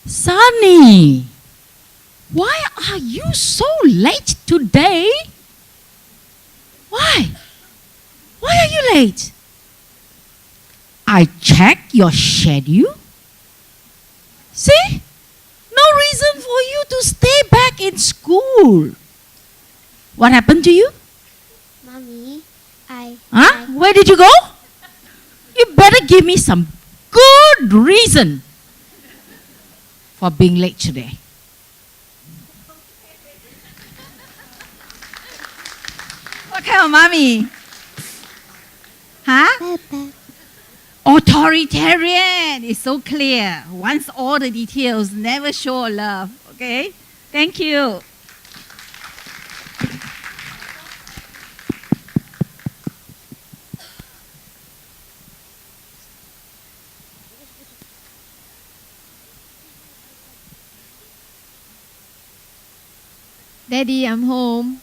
Sunny, why are you so late today? Why? Why are you late? I checked your schedule. See? No reason for you to stay back in school. What happened to you? Mommy, Huh? Where did you go? You better give me some good reason for being late today. What kind of mommy? Huh? Papa. Authoritarian is so clear. Wants all the details, never show love. Okay? Thank you. Daddy, I'm home.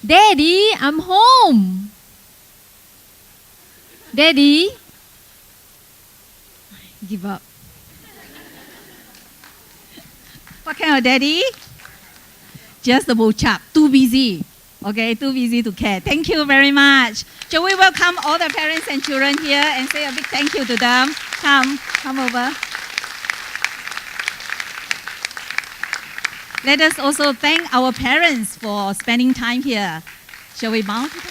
Daddy, I'm home. Daddy. Give up. What kind of daddy? Just the chap. Too busy. Okay, too busy to care. Thank you very much. Shall we welcome all the parents and children here and say a big thank you to them? Come over. Let us also thank our parents for spending time here. Shall we bow to them?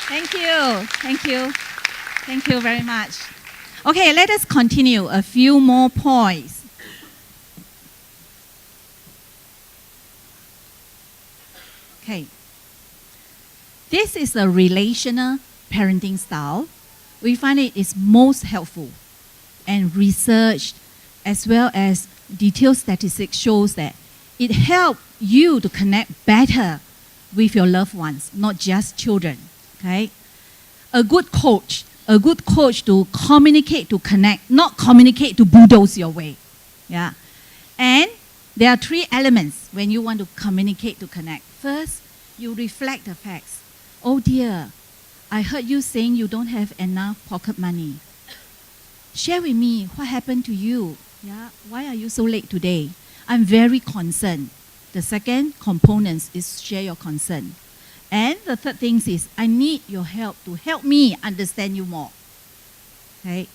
Thank you. Thank you. Thank you very much. Okay, let us continue a few more points. Okay. This is a relational parenting style. We find it is most helpful, and research as well as detailed statistics shows that it helps you to connect better with your loved ones, not just children. Okay? A good coach to communicate, to connect, not communicate to bulldoze your way. Yeah. And there are three elements when you want to communicate, to connect. First, you reflect the facts. Oh dear, I heard you saying you don't have enough pocket money. Share with me what happened to you. Yeah? Why are you so late today? I'm very concerned. The second component is share your concern. And the third thing is, I need your help to help me understand you more. Okay?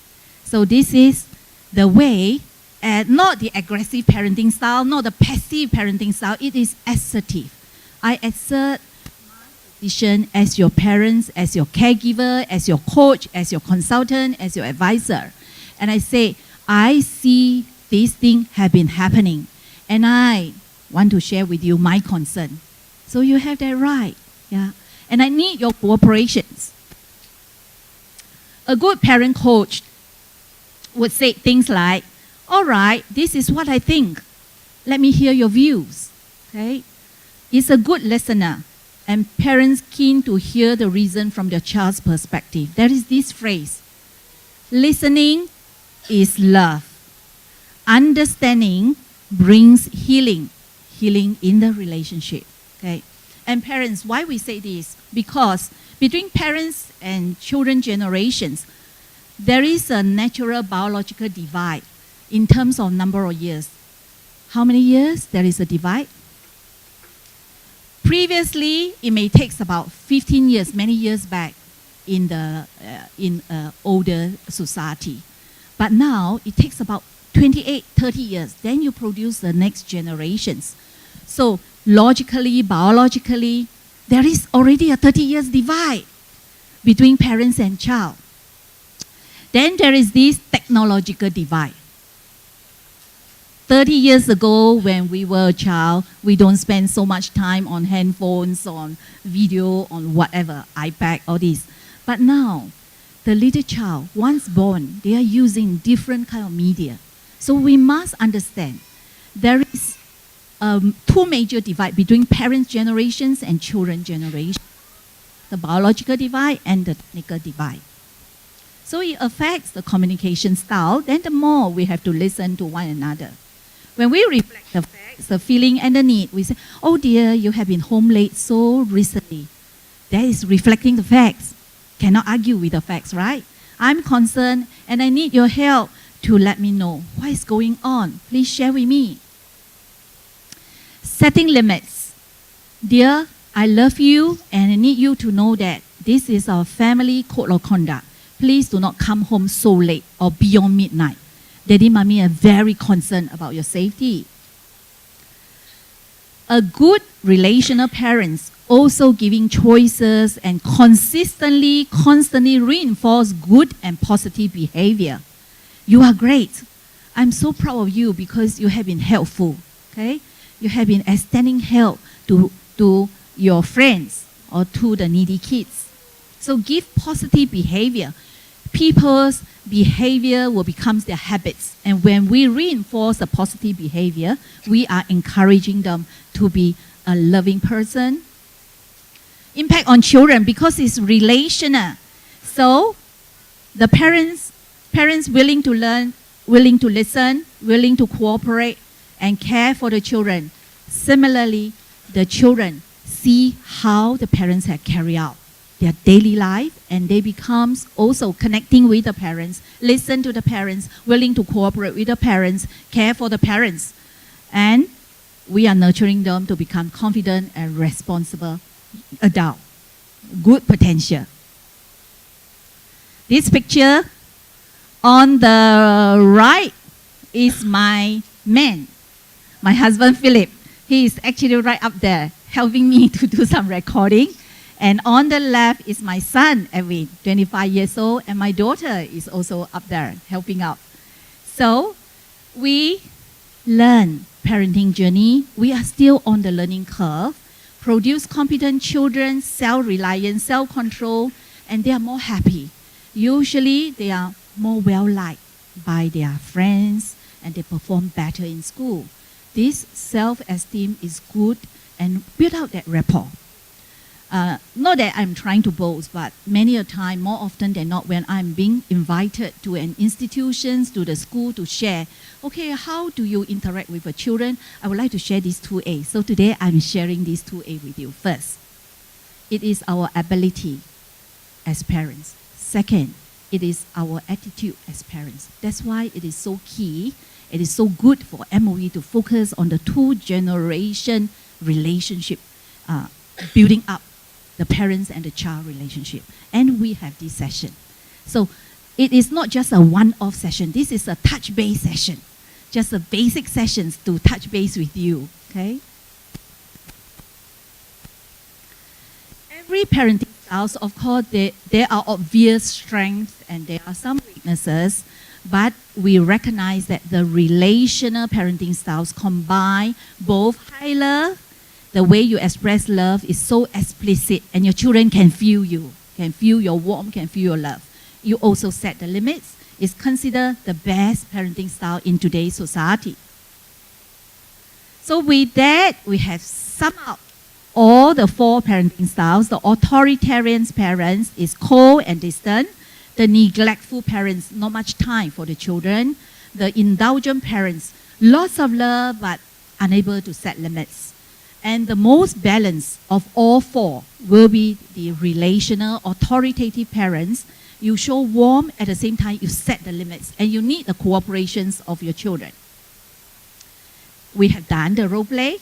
So this is the way, not the aggressive parenting style, not the passive parenting style. It is assertive. I assert my position as your parents, as your caregiver, as your coach, as your consultant, as your advisor. And I say, I see these things have been happening, and I want to share with you my concern. So you have that right. Yeah. And I need your cooperations. A good parent coach would say things like, all right, this is what I think. Let me hear your views. Okay? Is a good listener, and parents keen to hear the reason from their child's perspective. There is this phrase, listening is love. Understanding brings healing in the relationship. Okay? And parents, why we say this? Because between parents and children generations, there is a natural biological divide in terms of number of years. How many years there is a divide? Previously, it may take about 15 years, many years back in the older society. But now, it takes about 28, 30 years. Then you produce the next generations. So logically, biologically, there is already a 30 years divide between parents and child. Then there is this technological divide. 30 years ago, when we were a child, we don't spend so much time on handphones, on video, on whatever, iPad, all this. But now, the little child, once born, they are using different kind of media. So we must understand there is two major divides between parents' generations and children generations. The biological divide and the technical divide. So it affects the communication style. Then the more we have to listen to one another. When we reflect the facts, the feeling and the need, we say, oh dear, you have been home late so recently. That is reflecting the facts. Cannot argue with the facts, right? I'm concerned and I need your help to let me know what is going on. Please share with me. Setting limits. Dear, I love you and I need you to know that this is our family code of conduct. Please do not come home so late or beyond midnight. Daddy, mommy are very concerned about your safety. A good relational parents also giving choices and constantly reinforce good and positive behavior. You are great. I'm so proud of you because you have been helpful. Okay? You have been extending help to your friends or to the needy kids. So give positive behavior. People's behavior will become their habits. And when we reinforce the positive behavior, we are encouraging them to be a loving person. Impact on children because it's relational. So the parents willing to learn, willing to listen, willing to cooperate and care for the children. Similarly, the children see how the parents have carried out their daily life and they becomes also connecting with the parents, listen to the parents, willing to cooperate with the parents, care for the parents. And we are nurturing them to become confident and responsible adult. Good potential. This picture on the right is my man, my husband Philip. He is actually right up there helping me to do some recording. And on the left is my son, Edwin, 25 years old, and my daughter is also up there helping out. So we learn parenting journey. We are still on the learning curve. Produce competent children, self-reliant, self-control, and they are more happy. Usually they are more well-liked by their friends and they perform better in school. This self-esteem is good and build out that rapport. Not that I'm trying to boast, but many a time, more often than not, when I'm being invited to an institution, to the school to share, okay, how do you interact with the children? I would like to share these 2A. So today I'm sharing these 2A with you. First, it is our ability as parents. Second, it is our attitude as parents. That's why it is so key. It is so good for MOE to focus on the 2-generation relationship, building up the parents and the child relationship. And we have this session. So it is not just a one-off session. This is a touch-base session. Just a basic sessions to touch base with you, okay? Every parenting styles, of course, there are obvious strengths and there are some weaknesses, but we recognize that the relational parenting styles combine both high love. The way you express love is so explicit and your children can feel you, can feel your warmth, can feel your love. You also set the limits. It's considered the best parenting style in today's society. So with that, we have summed up all the 4 parenting styles. The authoritarian parents is cold and distant. The neglectful parents, not much time for the children. The indulgent parents, lots of love but unable to set limits. And the most balanced of all 4 will be the relational, authoritative parents. You show warmth, at the same time you set the limits, and you need the cooperations of your children. We have done the role play.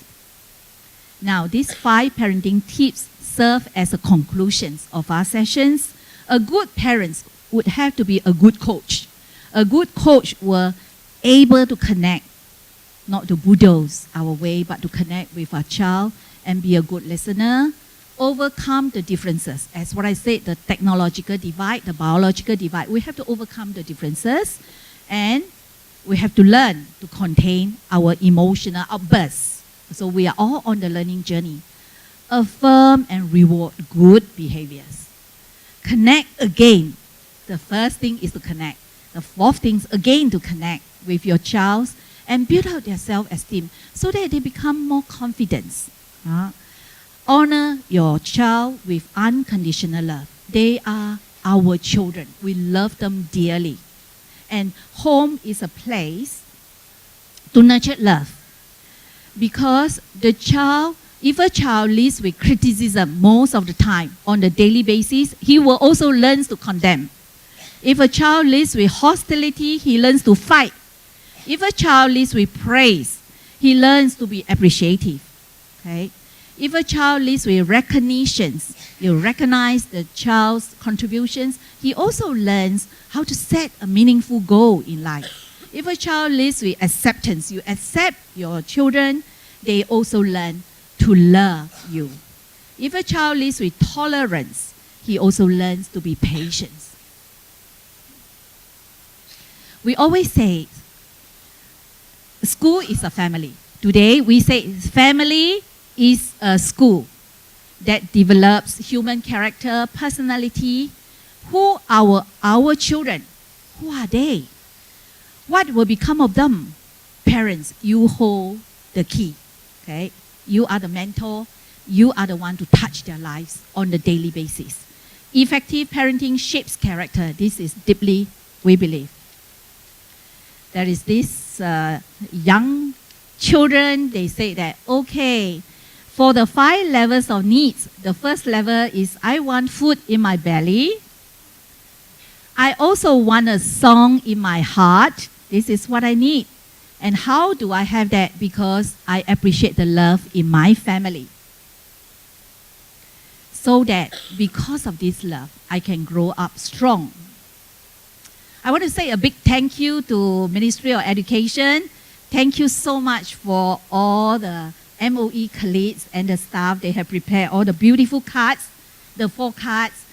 Now, these 5 parenting tips serve as a conclusions of our sessions. A good parent would have to be a good coach. A good coach will able to connect, not to bulldoze our way, but to connect with our child and be a good listener, overcome the differences. As what I said, the technological divide, the biological divide, we have to overcome the differences and we have to learn to contain our emotional outbursts. So we are all on the learning journey. Affirm and reward good behaviors. Connect again. The first thing is to connect. The 4th thing is again to connect with your child and build out their self-esteem so that they become more confident. Honor your child with unconditional love. They are our children. We love them dearly. And home is a place to nurture love. Because the child, if a child lives with criticism most of the time on a daily basis, he will also learn to condemn. If a child lives with hostility, he learns to fight. If a child lives with praise, he learns to be appreciative. Okay? If a child lives with recognitions, you recognize the child's contributions, he also learns how to set a meaningful goal in life. If a child lives with acceptance, you accept your children, they also learn to love you. If a child lives with tolerance, he also learns to be patient. We always say, school is a family. Today, we say family is a school that develops human character, personality. Who are our children? Who are they? What will become of them? Parents, you hold the key. Okay? You are the mentor. You are the one to touch their lives on a daily basis. Effective parenting shapes character. This is deeply, we believe. There is this young children, they say that, okay, for the 5 levels of needs, the first level is I want food in my belly. I also want a song in my heart. This is what I need. And how do I have that? Because I appreciate the love in my family. So that because of this love, I can grow up strong. I want to say a big thank you to Ministry of Education. Thank you so much for all the MOE colleagues and the staff. They have prepared all the beautiful cards, the 4 cards.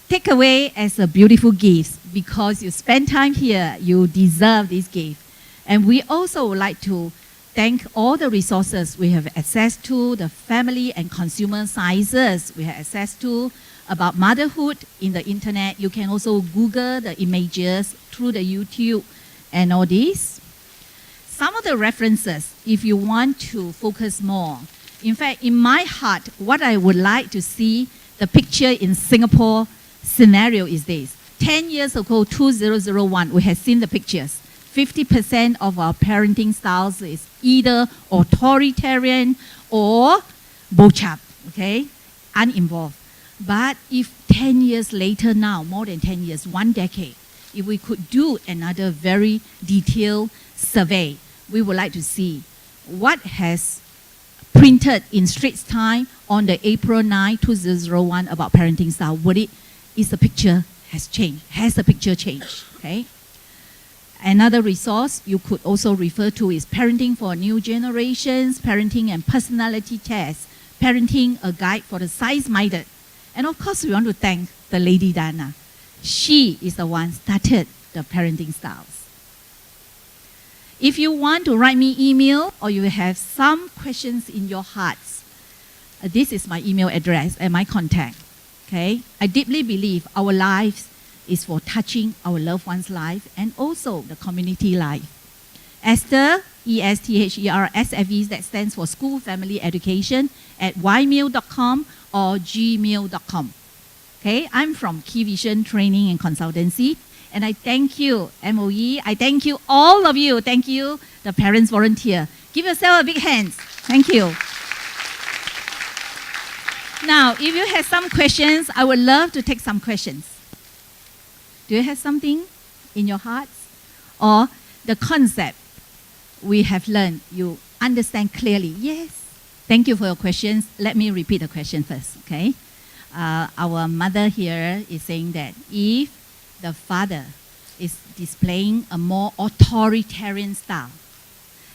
Take away as a beautiful gift because you spend time here, you deserve this gift. And we also would like to thank all the resources we have access to, the family and consumer sciences we have access to, about motherhood in the internet. You can also Google the images through the YouTube and all this. Some of the references, if you want to focus more. In fact, in my heart, what I would like to see, the picture in Singapore scenario is this. 10 years ago, 2001, we had seen the pictures. 50% of our parenting styles is either authoritarian or bochap, okay, uninvolved. But if 10 years later now, more than 10 years, 1 decade, if we could do another very detailed survey, we would like to see what has printed in Straits Times on the April 9, 2001 about parenting style. Is the picture has changed? Has the picture changed? Okay. Another resource you could also refer to is Parenting for New Generations, Parenting and Personality Tests, Parenting, a Guide for the Science-Minded. And of course, we want to thank the Lady Dana. She is the one started the parenting styles. If you want to write me email or you have some questions in your hearts, this is my email address and my contact. Okay? I deeply believe our lives is for touching our loved one's life and also the community life. Esther, ESTHERSFE, that stands for School Family Education, at ymail.com or gmail.com. Okay, I'm from Key Vision Training and Consultancy, and I thank you, MOE. I thank you, all of you. Thank you, the parents volunteer. Give yourself a big hand. Thank you. Now, if you have some questions, I would love to take some questions. Do you have something in your hearts? Or the concept we have learned, you understand clearly? Yes. Thank you for your questions. Let me repeat the question first, okay? Our mother here is saying that if the father is displaying a more authoritarian style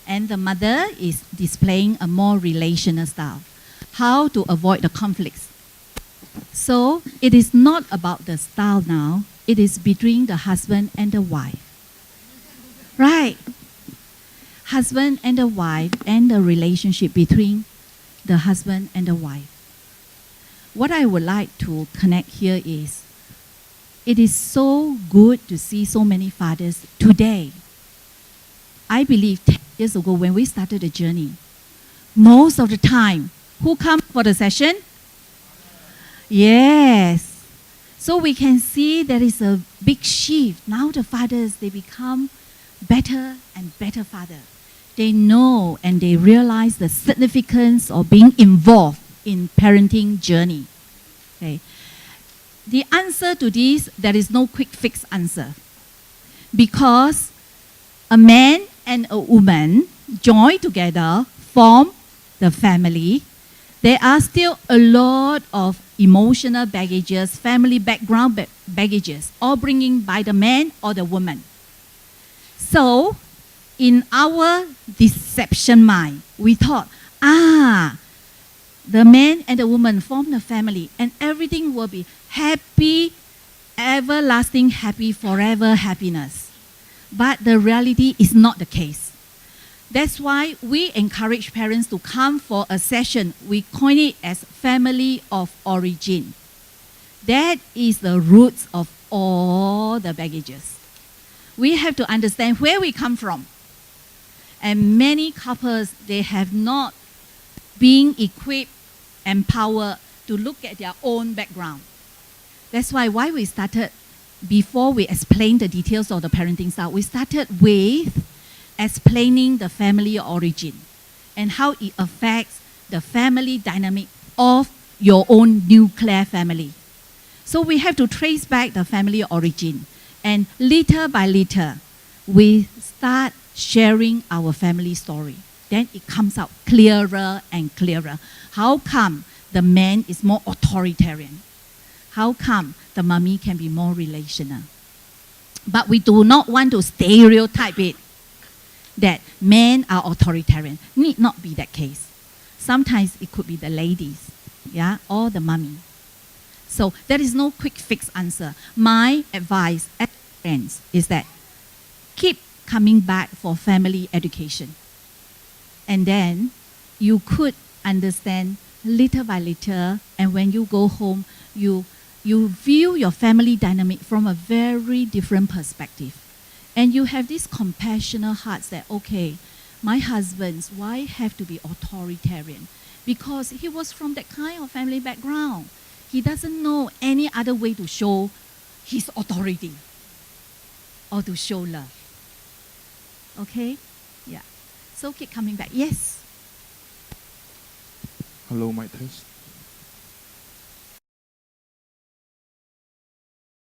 and the mother is displaying a more relational style, how to avoid the conflicts? So it is not about the style now. It is between the husband and the wife. Right? Husband and the wife and the relationship between the husband and the wife. What I would like to connect here is, it is so good to see so many fathers today. I believe 10 years ago when we started the journey, most of the time, who come for the session? Yes. So we can see there is a big shift. Now the fathers, they become better and better father. They know and they realize the significance of being involved in parenting journey. Okay. the answer to this, there is no quick fix answer. Because a man and a woman join together, form the family, there are still a lot of emotional baggages, family background baggages, all bringing by the man or the woman. So, in our deception mind, we thought, the man and the woman form the family and everything will be happy, everlasting happy, forever happiness. But the reality is not the case. That's why we encourage parents to come for a session. We coin it as family of origin. That is the roots of all the baggages. We have to understand where we come from. And many couples, they have not been equipped, empowered to look at their own background. That's why we started, before we explain the details of the parenting style, we started with explaining the family origin and how it affects the family dynamic of your own nuclear family. So we have to trace back the family origin. And little by little, we start sharing our family story. Then it comes out clearer and clearer. How come the man is more authoritarian? How come the mommy can be more relational? But we do not want to stereotype it that men are authoritarian. Need not be that case. Sometimes it could be the ladies, or the mommy. So there is no quick fix answer. My advice as friends is that keep coming back for family education. And then you could understand little by little, and when you go home, you view your family dynamic from a very different perspective. And you have this compassionate heart that, okay, my husband's why have to be authoritarian? Because he was from that kind of family background. He doesn't know any other way to show his authority or to show love. Okay? Yeah. So keep coming back. Yes? Hello, mic test.